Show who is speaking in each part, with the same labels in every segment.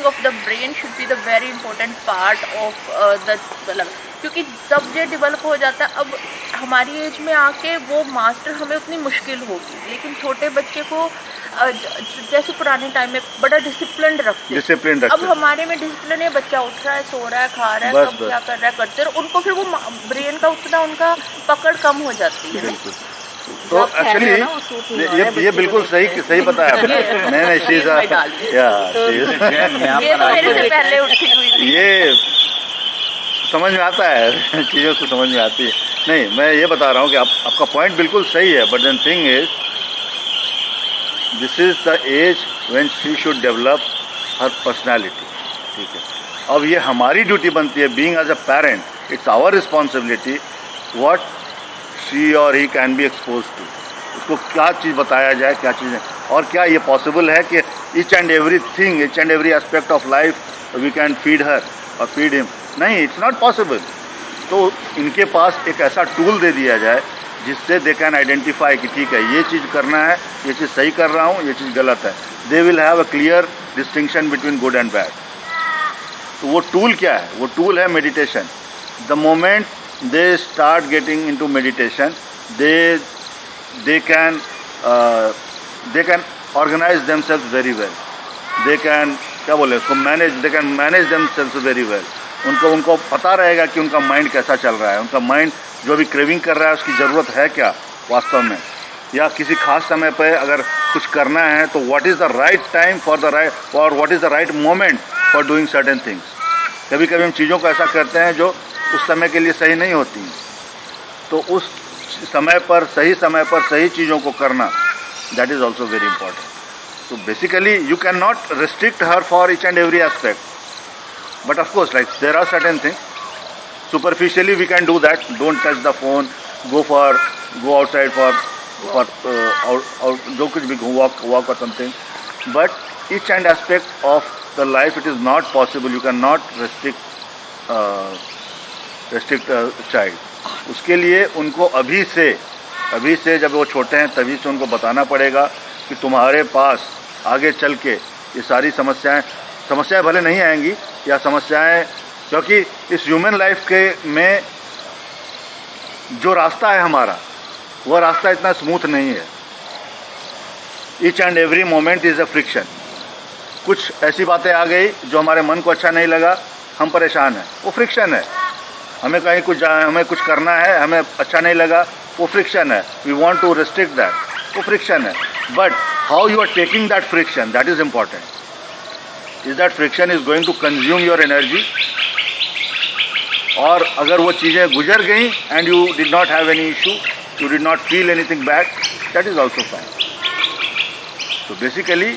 Speaker 1: Of the brain should be the very important part of the मतलब, क्योंकि जब ये डेवलप हो जाता है, अब हमारी एज में आके वो मास्टर हमें उतनी मुश्किल होगी, लेकिन छोटे बच्चे को जैसे पुराने टाइम में बड़ा डिसिप्लिन रखते, अब हमारे में डिसिप्लिन है, बच्चा उठ रहा है, सो रहा है, खा रहा है, कब क्या कर रहा है करते हैं, उनको फिर वो ब्रेन का उतना उनका पकड़ कम हो जाती है।
Speaker 2: तो एक्चुअली ये बिल्कुल सही बताया आपने। नहीं चीज
Speaker 1: ये तो मेरे से पहले उठी हुई थी।
Speaker 2: ये समझ में आता है, चीज़ों को समझ में आती है। नहीं, मैं ये बता रहा हूँ कि आपका पॉइंट बिल्कुल सही है, but then thing is this is the age when she should develop her personality. ठीक है, अब ये हमारी ड्यूटी बनती है, being as a parent, it's our responsibility what she और he can be expose to. उसको क्या चीज़ बताया जाए, क्या चीज़ें, और क्या ये पॉसिबल है कि each and every thing, each and every aspect of life we can feed her और फीड हिम? नहीं, इट्स नॉट पॉसिबल। तो इनके पास एक ऐसा टूल दे दिया जाए जिससे दे कैन आइडेंटिफाई कि ठीक है, ये चीज़ करना है, ये चीज़ सही कर रहा हूँ, ये चीज़ गलत है। They will have a clear distinction between good and bad. तो वो टूल क्या है? वो टूल है meditation. The moment they start getting into meditation, they can organize themselves very well, they can क्या बोले उसको manage themselves very well। उनको पता रहेगा कि उनका माइंड कैसा चल रहा है, उनका माइंड जो भी क्रेविंग कर रहा है उसकी ज़रूरत है क्या वास्तव में, या किसी खास समय पे अगर कुछ करना है तो what is the right time for the right, और what is the right moment for doing certain things. कभी कभी हम चीज़ों को ऐसा करते हैं जो उस समय के लिए सही नहीं होती, तो उस समय पर सही चीज़ों को करना, that is also very important. तो basically you can not restrict her for each and every aspect, but of course like there are certain things superficially we can do that, don't touch the phone, go outside for जो कुछ भी walk और something, but each and aspect of the life it is not possible, you can not restrict child. उसके लिए उनको अभी से जब वो छोटे हैं तभी से उनको बताना पड़ेगा कि तुम्हारे पास आगे चल के ये सारी समस्याएं भले नहीं आएंगी, या समस्याएं, क्योंकि इस ह्यूमन लाइफ के में जो रास्ता है हमारा, वह रास्ता इतना स्मूथ नहीं है। Each and every moment is a friction. कुछ ऐसी बातें आ गई जो हमारे मन को अच्छा नहीं लगा, हम परेशान हैं, वो फ्रिक्शन है। हमें कहीं हमें कुछ करना है, हमें अच्छा नहीं लगा, वो फ्रिक्शन है। We want to restrict that, वो फ्रिक्शन है। But how you are taking that friction, that is important. Is that friction is going to consume your energy, और अगर वो चीज़ें गुजर गई and you did not have any issue, you did not feel anything bad, that is also fine. So basically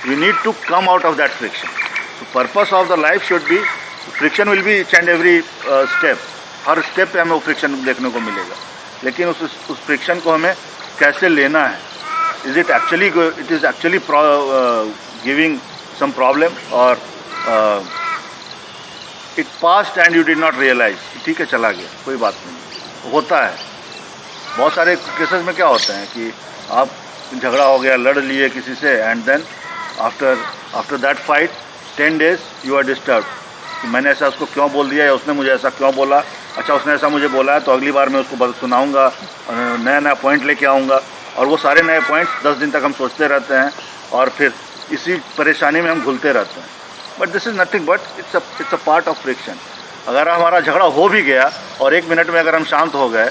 Speaker 2: we need to come out of that friction. So purpose of the life should be, friction will be each and every step, her step पे हमें वो friction देखने को मिलेगा, लेकिन उस friction को हमें कैसे लेना है. Is it actually giving some problem, और it past and you did not realize, ठीक है चला गया, कोई बात नहीं, होता है. बहुत सारे केसेस में क्या होते हैं कि आप झगड़ा हो गया, लड़ लिए किसी से, and then after that fight 10 days you are disturb कि मैंने ऐसा उसको क्यों बोल दिया, या उसने मुझे ऐसा क्यों बोला. अच्छा उसने ऐसा मुझे बोला है तो अगली बार मैं उसको सुनाऊंगा, नया पॉइंट लेके आऊँगा, और वो सारे नए पॉइंट्स 10 दिन तक हम सोचते रहते हैं, और फिर इसी परेशानी में हम घुलते रहते हैं. But this is nothing but it's a part of friction. अगर हमारा झगड़ा हो भी गया और 1 मिनट में अगर हम शांत हो गए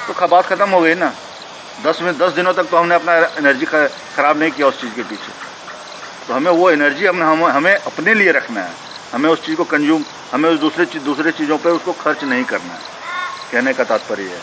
Speaker 2: तो बात ख़त्म हो गई ना. 10 दिनों तक तो हमने अपना एनर्जी ख़राब नहीं किया उस चीज़ के पीछे. तो हमें वो एनर्जी हमें अपने लिए रखना है, हमें उस चीज़ को कंज्यूम, हमें उस दूसरे चीज़ों पर उसको खर्च नहीं करना है. कहने का तात्पर्य है.